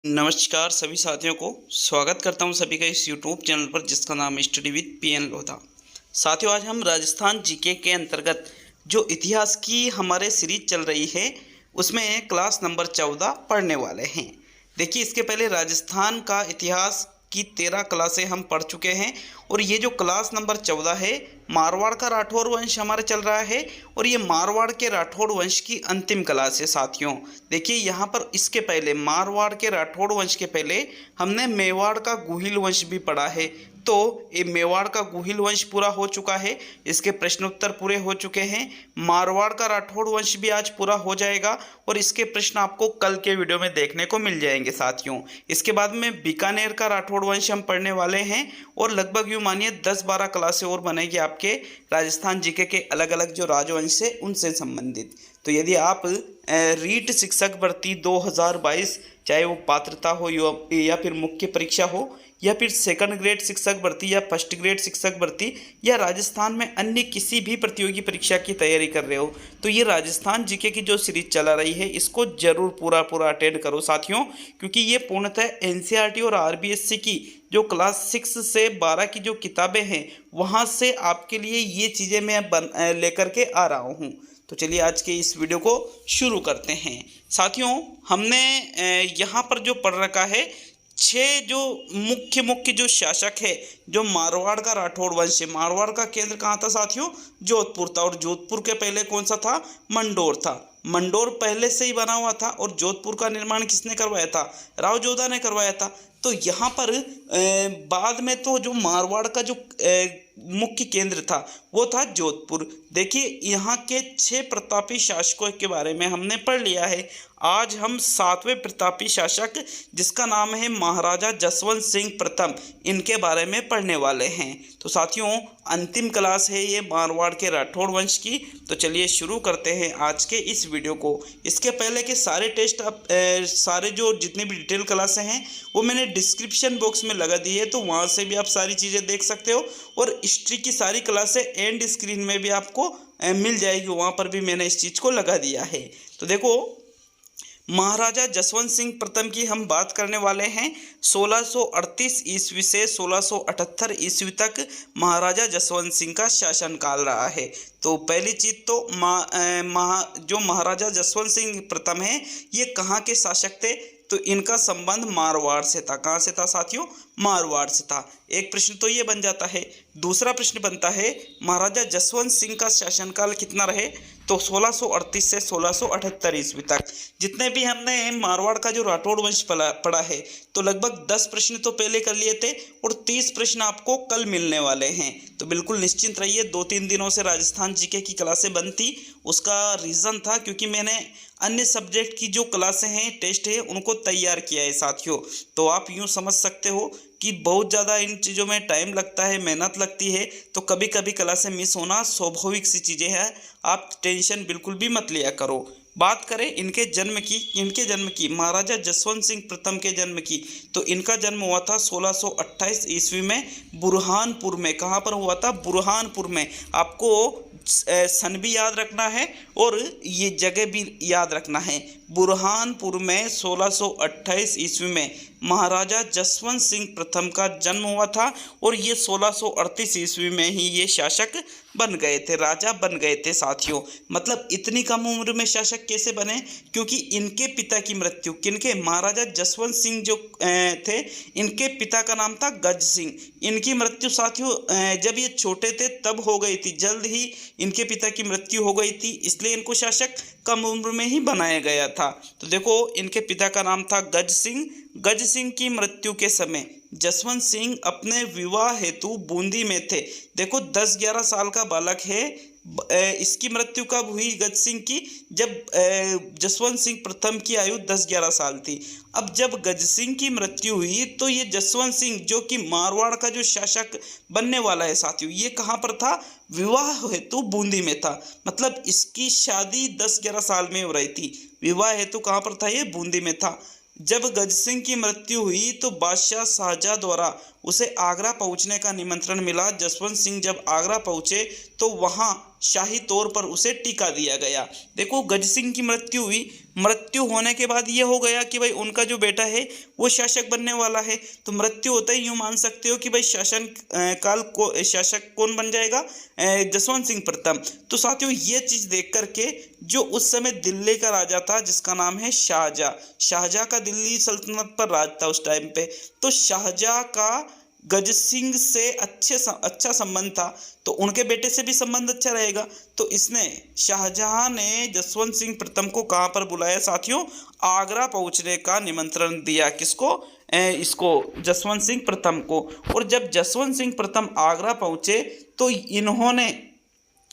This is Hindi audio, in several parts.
नमस्कार सभी साथियों को स्वागत करता हूं सभी का इस यूट्यूब चैनल पर जिसका नाम है स्टडी विद पीएन लोधा। साथियों, आज हम राजस्थान जीके के अंतर्गत जो इतिहास की हमारे सीरीज चल रही है उसमें क्लास नंबर 14 पढ़ने वाले हैं। देखिए, इसके पहले राजस्थान का इतिहास की 13 क्लासें हम पढ़ चुके हैं और ये जो क्लास नंबर 14 है, मारवाड़ का राठौड़ वंश हमारे चल रहा है और ये मारवाड़ के राठौड़ वंश की अंतिम क्लास है। साथियों देखिए, यहाँ पर इसके पहले मारवाड़ के राठौड़ वंश के पहले हमने मेवाड़ का गुहिल वंश भी पढ़ा है। तो ये मेवाड़ का गुहिल वंश पूरा हो चुका है, इसके प्रश्न उत्तर पूरे हो चुके हैं। मारवाड़ का राठौड़ वंश भी आज पूरा हो जाएगा और इसके प्रश्न आपको कल के वीडियो में देखने को मिल जाएंगे। साथियों, इसके बाद में बीकानेर का राठौड़ वंश हम पढ़ने वाले हैं और लगभग यूँ मानिए 10-12 क्लासें और बनेगी आपके राजस्थान जीके के अलग अलग जो राजवंश है उनसे संबंधित। तो यदि आप रीट शिक्षक भर्ती 2022, चाहे वो पात्रता हो या फिर मुख्य परीक्षा हो या फिर सेकंड ग्रेड शिक्षक भर्ती या फर्स्ट ग्रेड शिक्षक भर्ती या राजस्थान में अन्य किसी भी प्रतियोगी परीक्षा की तैयारी कर रहे हो, तो ये राजस्थान जीके की जो सीरीज चला रही है इसको जरूर पूरा अटेंड करो साथियों, क्योंकि ये पूर्णतः एनसीईआरटी और आरबीएससी की जो क्लास 6 से 12 की जो किताबें हैं वहाँ से आपके लिए ये चीज़ें मैं लेकर के आ रहा हूँ। तो चलिए आज के इस वीडियो को शुरू करते हैं। साथियों, हमने यहाँ पर जो पढ़ रखा है 6 जो मुख्य जो शासक है जो मारवाड़ का राठौड़ वंश है। मारवाड़ का केंद्र कहाँ था साथियों? जोधपुर था। और जोधपुर के पहले कौन सा था? मंडोर था। मंडोर पहले से ही बना हुआ था और जोधपुर का निर्माण किसने करवाया था? राव जोधा ने करवाया था। तो यहाँ पर बाद में तो जो मारवाड़ का जो मुख्य केंद्र था वो था जोधपुर। देखिए, यहाँ के 6 प्रतापी शासकों के बारे में हमने पढ़ लिया है। आज हम 7वें प्रतापी शासक जिसका नाम है महाराजा जसवंत सिंह प्रथम, इनके बारे में पढ़ने वाले हैं। तो साथियों, अंतिम क्लास है ये मारवाड़ के राठौड़ वंश की। तो चलिए शुरू करते हैं आज के इस वीडियो को। इसके पहले के सारे टेस्ट सारे जो जितनी भी डिटेल क्लासें हैं वो मैंने डिस्क्रिप्शन बॉक्स में लगा दी है, तो वहाँ से भी आप सारी चीज़ें देख सकते हो। और हिस्ट्री की सारी क्लासें एंड स्क्रीन में भी आपको मिल जाएगी, वहाँ पर भी मैंने इस चीज़ को लगा दिया है। तो देखो, महाराजा जसवंत सिंह प्रथम की हम बात करने वाले हैं। 1638 ईस्वी से 1678 ईस्वी तक महाराजा जसवंत सिंह का शासनकाल रहा है। तो पहली चीज़ तो जो महाराजा जसवंत सिंह प्रथम है ये कहाँ के शासक थे? तो इनका संबंध मारवाड़ से था। कहाँ से था साथियों? मारवाड़ से था। एक प्रश्न तो ये बन जाता है। दूसरा प्रश्न बनता है महाराजा जसवंत सिंह का शासनकाल कितना रहे? तो 1638 से 1678 ईस्वी तक। जितने भी हमने मारवाड़ का जो राठौड़ वंश पढ़ा है तो लगभग 10 प्रश्न तो पहले कर लिए थे और 30 प्रश्न आपको कल मिलने वाले हैं। तो बिल्कुल निश्चिंत रहिए। 2-3 दिनों से राजस्थान जीके की क्लासें बंद थी, उसका रीज़न था क्योंकि मैंने अन्य सब्जेक्ट की जो क्लासें हैं, टेस्ट है, उनको तैयार किया है साथियों। तो आप यूँ समझ सकते हो कि बहुत ज़्यादा इन चीज़ों में टाइम लगता है, मेहनत लगती है, तो कभी कभी क्लासें मिस होना स्वाभाविक सी चीज़ें हैं। आप टेंशन बिल्कुल भी मत लिया करो। बात करें इनके जन्म की महाराजा जसवंत सिंह प्रथम के जन्म की, तो इनका जन्म हुआ था 1628 ईस्वी में बुरहानपुर में। कहाँ पर हुआ था? बुरहानपुर में। आपको सन भी याद रखना है और ये जगह भी याद रखना है। बुरहानपुर में 1628 ईस्वी में महाराजा जसवंत सिंह प्रथम का जन्म हुआ था और ये 1638 ईस्वी में ही ये शासक बन गए थे, राजा बन गए थे साथियों। मतलब इतनी कम उम्र में शासक कैसे बने? क्योंकि इनके पिता की मृत्यु, किनके? महाराजा जसवंत सिंह जो थे, इनके पिता का नाम था गज सिंह। इनकी मृत्यु साथियों जब ये छोटे थे तब हो गई थी, जल्द ही इनके पिता की मृत्यु हो गई थी, इसलिए इनको शासक कम उम्र में ही बनाया गया था। तो देखो, इनके पिता का नाम था गज सिंह। गज सिंह की मृत्यु के समय जसवंत सिंह अपने विवाह हेतु बूंदी में थे। देखो, 10-11 साल का बालक है। इसकी मृत्यु कब हुई गज सिंह की? जब जसवंत सिंह प्रथम की आयु 10-11 साल थी। अब जब गज सिंह की मृत्यु हुई तो ये जसवंत सिंह जो कि मारवाड़ का जो शासक बनने वाला है साथियों, ये कहाँ पर था? विवाह हेतु बूंदी में था। मतलब इसकी शादी 10-11 साल में हो रही थी। विवाह हेतु कहाँ पर था? ये बूंदी में था। जब गज सिंह की मृत्यु हुई तो बादशाह शाहजहाँ द्वारा उसे आगरा पहुंचने का निमंत्रण मिला। जसवंत सिंह जब आगरा पहुंचे तो वहां शाही तौर पर उसे टीका दिया गया। देखो, गज सिंह की मृत्यु हुई। मृत्यु होने के बाद ये हो गया कि भाई उनका जो बेटा है वो शासक बनने वाला है। तो मृत्यु होते ही यूँ मान सकते हो कि भाई शासक कौन बन जाएगा? जसवंत सिंह प्रथम। तो साथियों, ये चीज़ देख करके जो उस समय दिल्ली का राजा था जिसका नाम है शाहजहाँ, शाहजहाँ का दिल्ली सल्तनत पर राज था उस टाइम पे। तो शाहजहाँ का गज सिंह से अच्छा संबंध था, तो उनके बेटे से भी संबंध अच्छा रहेगा। तो इसने शाहजहां ने जसवंत सिंह प्रथम को कहाँ पर बुलाया साथियों? आगरा पहुंचने का निमंत्रण दिया। किसको? इसको, जसवंत सिंह प्रथम को। और जब जसवंत सिंह प्रथम आगरा पहुंचे तो इन्होंने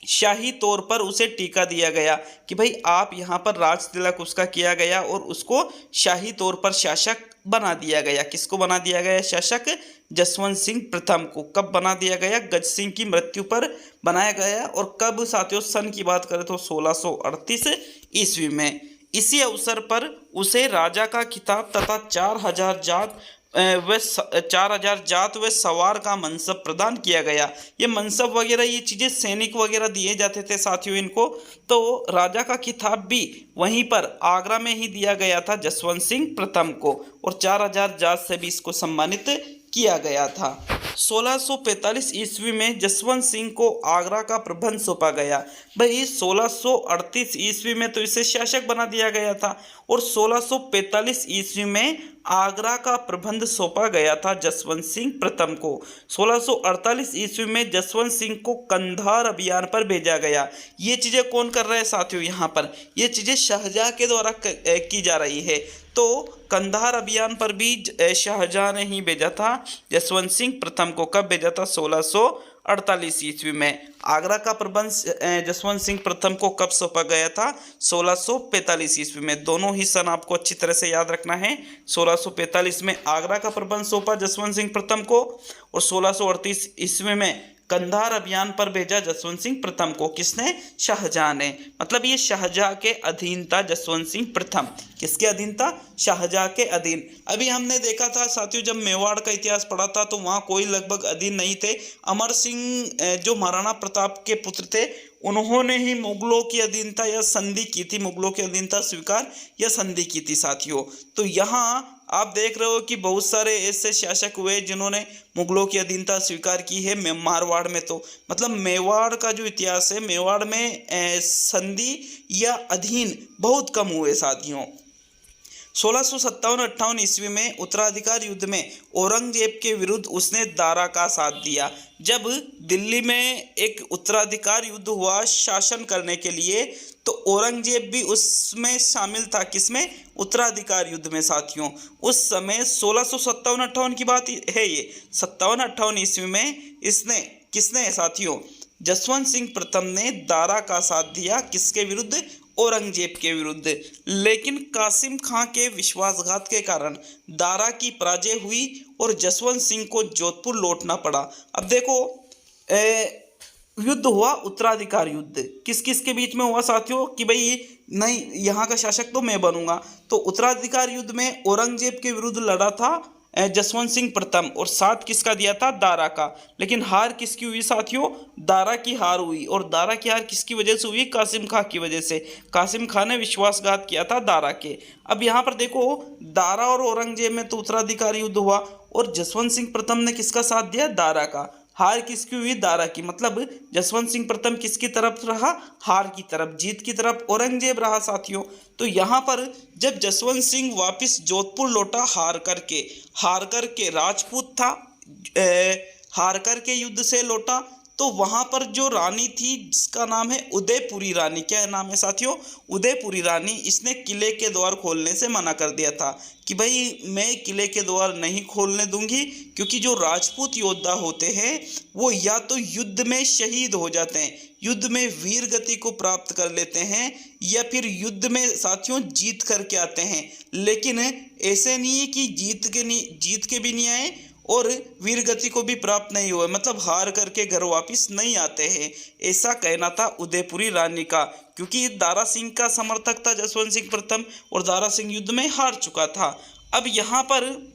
शाही तौर पर उसे टीका दिया गया कि भाई आप यहाँ पर राज तिलक उसका किया गया और उसको शाही तौर पर शासक बना दिया गया। किसको बना दिया गया शासक? जसवंत सिंह प्रथम को। कब बना दिया गया? गज सिंह की मृत्यु पर बनाया गया। और कब साथियों? सन की बात करें तो 1638 ईस्वी में। इसी अवसर पर उसे राजा का खिताब तथा 4000 जात व सवार का मनसब प्रदान किया गया। ये मनसब वगैरह ये चीज़ें सैनिक वगैरह दिए जाते थे साथियों इनको। तो राजा का खिताब भी वहीं पर आगरा में ही दिया गया था जसवंत सिंह प्रथम को, और 4000 जात से भी इसको सम्मानित किया गया था। 1645 ईस्वी में जसवंत सिंह को आगरा का प्रबंध सौंपा गया। भाई 1638 ईस्वी में तो इसे शासक बना दिया गया था और 1645 ईस्वी में आगरा का प्रबंध सौंपा गया था जसवंत सिंह प्रथम को। 1648 ईस्वी में जसवंत सिंह को कंधार अभियान पर भेजा गया। ये चीज़ें कौन कर रहा है साथियों? यहाँ पर ये चीज़ें शाहजहाँ के द्वारा की जा रही है। तो कंधार अभियान पर भी शाहजहाँ ने ही भेजा था जसवंत सिंह प्रथम को। कब भेजा था? 1648 ईस्वी में। आगरा का प्रबंध जसवंत सिंह प्रथम को कब सौंपा गया था? 1645 ईस्वी में। दोनों ही सन आपको अच्छी तरह से याद रखना है। 1645 में आगरा का प्रबंध सौंपा जसवंत सिंह प्रथम को और 1638 ईस्वी में कंधार अभियान पर भेजा जसवंत सिंह प्रथम को। किसने? शाहजहाँ ने। मतलब ये शाहजहाँ के अधीन था जसवंत सिंह प्रथम। किसके अधीन था? शाहजहाँ के अधीन। अभी हमने देखा था साथियों, जब मेवाड़ का इतिहास पढ़ा था तो वहाँ कोई लगभग अधीन नहीं थे। अमर सिंह जो महाराणा प्रताप के पुत्र थे, उन्होंने ही मुगलों की अधीनता या संधि की थी, मुगलों की अधीनता स्वीकार या संधि की थी साथियों। तो यहाँ आप देख रहे हो कि बहुत सारे ऐसे शासक हुए जिन्होंने मुगलों की अधीनता स्वीकार की है। मारवाड़ में तो मतलब मेवाड़ का जो इतिहास है, मेवाड़ में संधि या अधीन बहुत कम हुए साथियों। 1657-58 ईस्वी में उत्तराधिकार युद्ध में औरंगजेब के विरुद्ध उसने दारा का साथ दिया। जब दिल्ली में एक उत्तराधिकार युद्ध हुआ शासन करने के लिए, तो औरंगजेब भी उसमें शामिल था। किसमें? उत्तराधिकार युद्ध में साथियों। उस समय 1657-58 की बात है ये। 57-58 ईस्वी में इसने किसने साथियों? जसवंत सिंह प्रथम ने दारा का साथ दिया। किसके विरुद्ध? औरंगजेब के विरुद्ध। लेकिन कासिम खां के विश्वासघात के कारण दारा की पराजय हुई और जसवंत सिंह को जोधपुर लौटना पड़ा। अब देखो, युद्ध हुआ उत्तराधिकार युद्ध। किस किस के बीच में हुआ साथियों? कि भाई नहीं, यहाँ का शासक तो मैं बनूंगा। तो उत्तराधिकार युद्ध में औरंगजेब के विरुद्ध लड़ा था जसवंत सिंह प्रथम, और साथ किसका दिया था? दारा का। लेकिन हार किसकी हुई साथियों? दारा की हार हुई। और दारा की हार किसकी वजह से हुई? कासिम खां की वजह से। कासिम खां ने विश्वासघात किया था दारा के। अब यहाँ पर देखो, दारा और औरंगजेब में तो उत्तराधिकार युद्ध हुआ और जसवंत सिंह प्रथम ने किसका साथ दिया? दारा का। हार किसकी हुई? दारा की। मतलब जसवंत सिंह प्रथम किसकी तरफ रहा? हार की तरफ। जीत की तरफ औरंगजेब रहा साथियों। तो यहाँ पर जब जसवंत सिंह वापस जोधपुर लौटा हार करके राजपूत था, हार करके युद्ध से लौटा, तो वहाँ पर जो रानी थी जिसका नाम है उदयपुरी रानी। क्या नाम है साथियों? उदयपुरी रानी। इसने किले के द्वार खोलने से मना कर दिया था कि भाई मैं किले के द्वार नहीं खोलने दूंगी, क्योंकि जो राजपूत योद्धा होते हैं वो या तो युद्ध में शहीद हो जाते हैं, युद्ध में वीर गति को प्राप्त कर लेते हैं, या फिर युद्ध में साथियों जीत करके आते हैं। लेकिन ऐसे नहीं है कि जीत के भी नहीं आए और वीर गति को भी प्राप्त नहीं हुआ, मतलब हार करके घर वापस नहीं आते हैं। ऐसा कहना था उदयपुरी रानी का, क्योंकि दारा सिंह का समर्थक था जसवंत सिंह प्रथम और दारा सिंह युद्ध में हार चुका था। अब यहाँ पर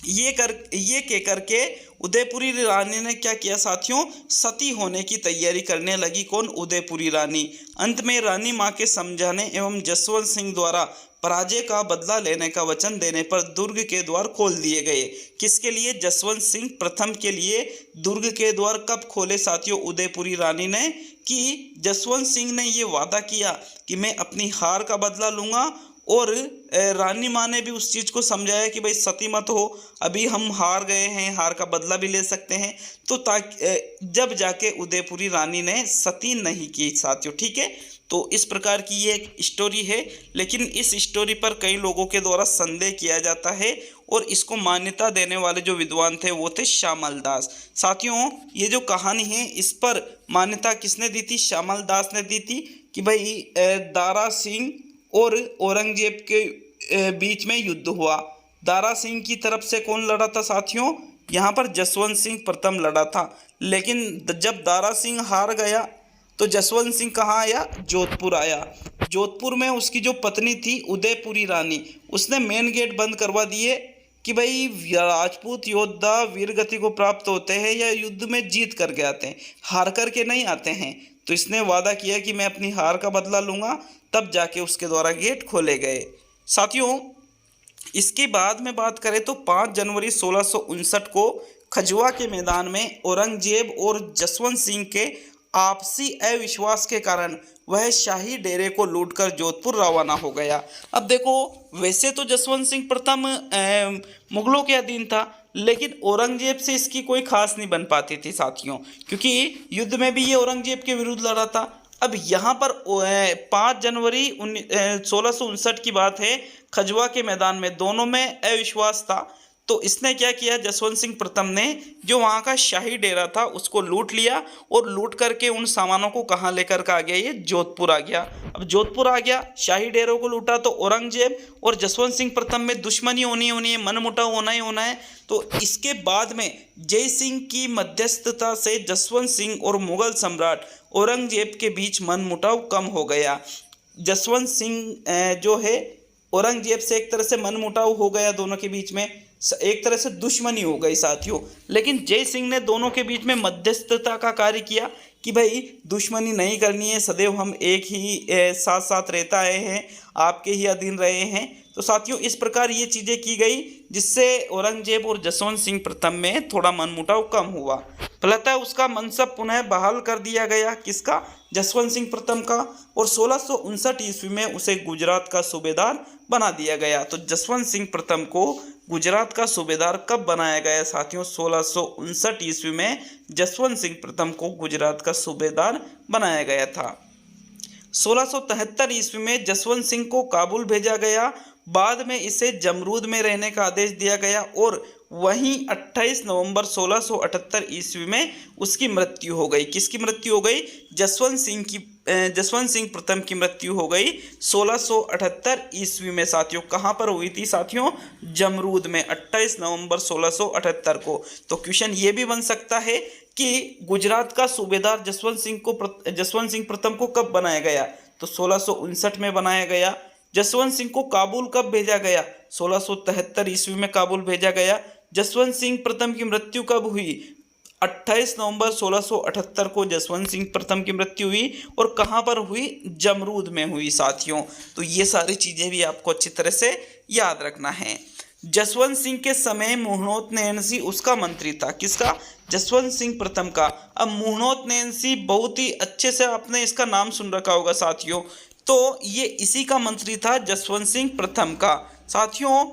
ये कह करके उदयपुरी रानी ने क्या किया साथियों, सती होने की तैयारी करने लगी। कौन? उदयपुरी रानी। अंत में रानी माँ के समझाने एवं जसवंत सिंह द्वारा पराजय का बदला लेने का वचन देने पर दुर्ग के द्वार खोल दिए गए। किसके लिए? जसवंत सिंह प्रथम के लिए दुर्ग के द्वार कब खोले साथियों? उदयपुरी रानी ने। कि जसवंत सिंह ने ये वादा किया कि मैं अपनी हार का बदला लूँगा, और रानी माँ ने भी उस चीज़ को समझाया कि भाई सती मत हो, अभी हम हार गए हैं, हार का बदला भी ले सकते हैं। तो ताकि जब जाके उदयपुरी रानी ने सती नहीं की साथियों। ठीक है, तो इस प्रकार की ये एक स्टोरी है, लेकिन इस स्टोरी पर कई लोगों के द्वारा संदेह किया जाता है, और इसको मान्यता देने वाले जो विद्वान थे वो थे श्यामल दास। साथियों, ये जो कहानी है इस पर मान्यता किसने दी थी? श्यामल दास ने दी थी कि भाई दारा सिंह और औरंगजेब के बीच में युद्ध हुआ। दारा सिंह की तरफ से कौन लड़ा था साथियों? यहाँ पर जसवंत सिंह प्रथम लड़ा था। लेकिन जब दारा सिंह हार गया तो जसवंत सिंह कहाँ आया? जोधपुर आया। जोधपुर में उसकी जो पत्नी थी उदयपुरी रानी, उसने मेन गेट बंद करवा दिए कि भाई राजपूत योद्धा वीर गति को प्राप्त होते हैं या युद्ध में जीत करके आते हैं, हार करके नहीं आते हैं। तो इसने वादा किया कि मैं अपनी हार का बदला लूँगा, तब जाके उसके द्वारा गेट खोले गए। साथियों, इसके बाद में बात करें तो 5 जनवरी 1659 को खजुआ के मैदान में औरंगजेब और जसवंत सिंह के आपसी अविश्वास के कारण वह शाही डेरे को लूटकर जोधपुर रवाना हो गया। अब देखो, वैसे तो जसवंत सिंह प्रथम मुगलों के अधीन था, लेकिन औरंगजेब से इसकी कोई खास नहीं बन पाती थी साथियों, क्योंकि युद्ध में भी ये औरंगजेब के विरुद्ध लड़ा था। अब यहाँ पर 5 जनवरी 1659 की बात है, खजुआ के मैदान में दोनों में अविश्वास था। तो इसने क्या किया? जसवंत सिंह प्रथम ने जो वहाँ का शाही डेरा था उसको लूट लिया, और लूट करके उन सामानों को कहाँ लेकर के आ गया? ये जोधपुर आ गया। अब जोधपुर आ गया, शाही डेरों को लूटा, तो औरंगजेब और जसवंत सिंह प्रथम में दुश्मनी होनी है, मनमुटाव होना ही होना है। तो इसके बाद में जय सिंह की मध्यस्थता से जसवंत सिंह और मुगल सम्राट औरंगजेब के बीच मनमुटाव कम हो गया। जसवंत सिंह जो है औरंगजेब से एक तरह से मनमुटाव हो गया, दोनों के बीच में एक तरह से दुश्मनी हो गई साथियों। लेकिन जय सिंह ने दोनों के बीच में मध्यस्थता का कार्य किया कि भाई दुश्मनी नहीं करनी है, सदैव हम एक ही साथ साथ रहता आए हैं, आपके ही अधीन रहे हैं। तो साथियों, इस प्रकार ये चीज़ें की गई, जिससे औरंगजेब और जसवंत सिंह प्रथम में थोड़ा मनमुटाव कम हुआ। फलतः उसका मनसब पुनः बहाल कर दिया गया। किसका? जसवंत सिंह प्रथम का। और 1659 ईस्वी में उसे गुजरात का सूबेदार बना दिया गया। तो जसवंत सिंह प्रथम को गुजरात का सूबेदार कब बनाया गया साथियों? 1659 ईस्वी में जसवंत सिंह प्रथम को गुजरात का सूबेदार बनाया गया था। 1673 ईस्वी में जसवंत सिंह को काबुल भेजा गया। बाद में इसे जमरूद में रहने का आदेश दिया गया, और वहीं 28 नवंबर 1678 ईस्वी में उसकी मृत्यु हो गई। किसकी मृत्यु हो गई? जसवंत सिंह प्रथम की मृत्यु हो गई 1678 ईस्वी में साथियों। कहाँ पर हुई थी साथियों? जमरूद में, 28 नवंबर 1678 को। तो क्वेश्चन ये भी बन सकता है कि गुजरात का सूबेदार जसवंत सिंह प्रथम को कब बनाया गया? तो 1659 में बनाया गया। जसवंत सिंह को काबुल कब भेजा गया? 1673 ईस्वी में काबुल भेजा गया। जसवंत सिंह प्रथम की मृत्यु कब हुई? 28 नवंबर 1678 को जसवंत सिंह प्रथम की मृत्यु हुई, और कहाँ पर हुई? जमरूद में हुई साथियों। तो ये सारी चीज़ें भी आपको अच्छी तरह से याद रखना है। जसवंत सिंह के समय मुहनोत नैनसी उसका मंत्री था। किसका? जसवंत सिंह प्रथम का। अब मुहनोत नैनसी बहुत ही अच्छे से आपने इसका नाम सुन रखा होगा साथियों। तो ये इसी का मंत्री था, जसवंत सिंह प्रथम का। साथियों,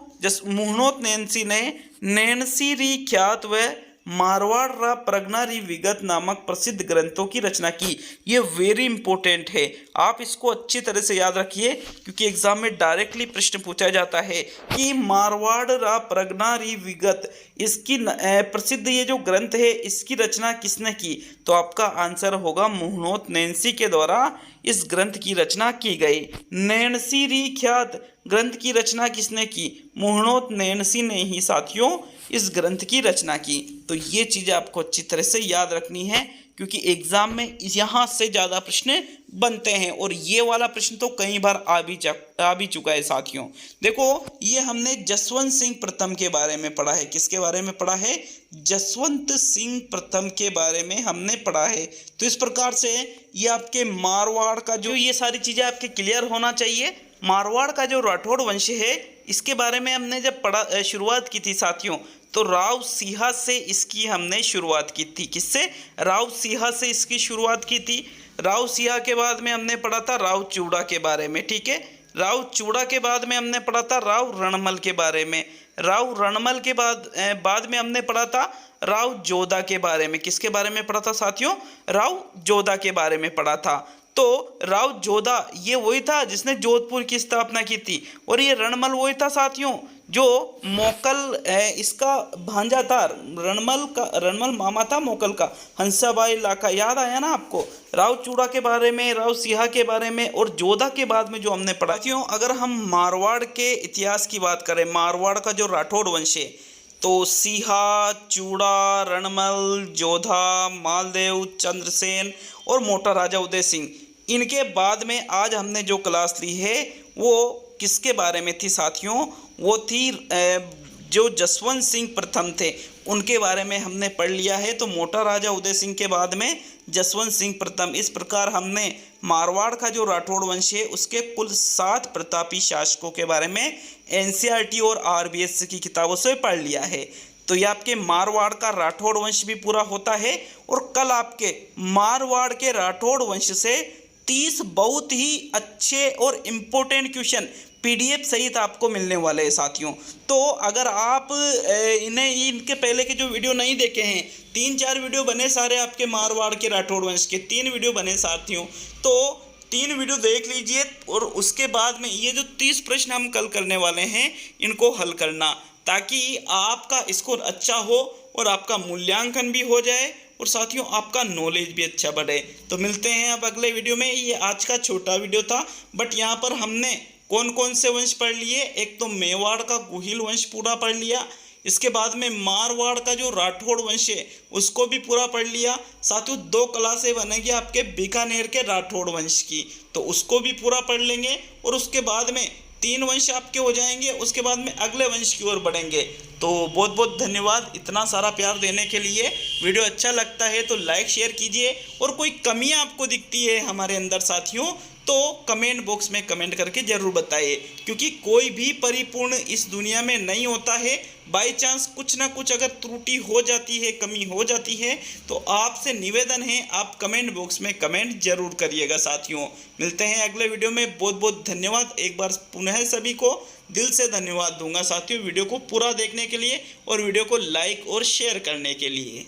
मुहनोत नैनसी ने नैनसी री ख्यात व मारवाड़ रा प्रगनारी विगत नामक प्रसिद्ध ग्रंथों की रचना की। ये वेरी इंपॉर्टेंट है, आप इसको अच्छी तरह से याद रखिए, क्योंकि एग्जाम में डायरेक्टली प्रश्न पूछा जाता है कि मारवाड़ रा प्रगनारी विगत, इसकी प्रसिद्ध ये जो ग्रंथ है इसकी रचना किसने की? तो आपका आंसर होगा मुहनोत नैनसी के द्वारा इस ग्रंथ की रचना की गई। नैनसी री ख्यात ग्रंथ की रचना किसने की? मुहनोत नैनसी ने ही साथियों इस ग्रंथ की रचना की। तो ये चीज़ें आपको अच्छी तरह से याद रखनी है, क्योंकि एग्जाम में यहाँ से ज़्यादा प्रश्न बनते हैं और ये वाला प्रश्न तो कई बार आ भी चुका है साथियों। देखो, ये हमने जसवंत सिंह प्रथम के बारे में पढ़ा है। किसके बारे में पढ़ा है? जसवंत सिंह प्रथम के बारे में हमने पढ़ा है। तो इस प्रकार से ये आपके मारवाड़ का जो, ये सारी चीज़ें आपके क्लियर होना चाहिए। मारवाड़ का जो राठौड़ वंश है, इसके बारे में हमने जब शुरुआत की थी साथियों, तो राव सिंहा से इसकी हमने शुरुआत की थी। किससे? राव सिंहा से इसकी शुरुआत की थी। राव सिंहा के बाद में हमने पढ़ा था राव चूड़ा के बारे में, ठीक है। राव चूड़ा के बाद में हमने पढ़ा था राव रणमल के बारे में। राव रणमल के बाद में हमने पढ़ा था राव जोधा के बारे में। किसके बारे में पढ़ा था साथियों? राव जोधा के बारे में पढ़ा था। तो राव जोधा ये वही था जिसने जोधपुर की स्थापना की थी, और ये रणमल वही था साथियों जो मोकल इसका भांजा था। रणमल मामा था मोकल का, हंसाबाई लाका। याद आया ना आपको? राव चूड़ा के बारे में, राव सिंहा के बारे में और जोधा के बाद में जो हमने पढ़ा। साथियों, अगर हम मारवाड़ के इतिहास की बात करें, मारवाड़ का जो राठौड़ वंश है, तो सिंहा, चूड़ा, रणमल, जोधा, मालदेव, चंद्रसेन और मोटा राजा उदय सिंह, इनके बाद में आज हमने जो क्लास ली है वो किसके बारे में थी साथियों? वो थी जो जसवंत सिंह प्रथम थे, उनके बारे में हमने पढ़ लिया है। तो मोटा राजा उदय सिंह के बाद में जसवंत सिंह प्रथम। इस प्रकार हमने मारवाड़ का जो राठौड़ वंश है उसके कुल 7 प्रतापी शासकों के बारे में एनसीईआरटी और आरबीएस की किताबों से पढ़ लिया है। तो ये आपके मारवाड़ का राठौड़ वंश भी पूरा होता है। और कल आपके मारवाड़ के राठौड़ वंश से 30 बहुत ही अच्छे और इम्पोर्टेंट क्वेश्चन पीडीएफ सहित आपको मिलने वाले हैं साथियों। तो अगर आप इनके पहले के जो वीडियो नहीं देखे हैं, 3-4 वीडियो बने सारे आपके मारवाड़ के राठौड़ वंश के, 3 वीडियो बने साथियों, तो 3 वीडियो देख लीजिए और उसके बाद में ये जो 30 प्रश्न हम कल करने वाले हैं इनको हल करना, ताकि आपका स्कोर अच्छा हो और आपका मूल्यांकन भी हो जाए और साथियों आपका नॉलेज भी अच्छा बढ़े। तो मिलते हैं अब अगले वीडियो में। ये आज का छोटा वीडियो था, बट यहाँ पर हमने कौन कौन से वंश पढ़ लिए। एक तो मेवाड़ का गुहिल वंश पूरा पढ़ लिया, इसके बाद में मारवाड़ का जो राठौड़ वंश है उसको भी पूरा पढ़ लिया। साथियों 2 क्लासें बनेगी आपके बीकानेर के राठौड़ वंश की, तो उसको भी पूरा पढ़ लेंगे और उसके बाद में 3 वंश आपके हो जाएंगे। उसके बाद में अगले वंश की ओर बढ़ेंगे। तो बहुत बहुत धन्यवाद इतना सारा प्यार देने के लिए। वीडियो अच्छा लगता है तो लाइक शेयर कीजिए, और कोई कमियां आपको दिखती है हमारे अंदर साथियों तो कमेंट बॉक्स में कमेंट करके ज़रूर बताइए, क्योंकि कोई भी परिपूर्ण इस दुनिया में नहीं होता है। बाई चांस कुछ ना कुछ अगर त्रुटि हो जाती है, कमी हो जाती है, तो आपसे निवेदन है आप कमेंट बॉक्स में कमेंट जरूर करिएगा साथियों। मिलते हैं अगले वीडियो में। बहुत बहुत धन्यवाद एक बार पुनः सभी को दिल से धन्यवाद दूंगा साथियों वीडियो को पूरा देखने के लिए और वीडियो को लाइक और शेयर करने के लिए।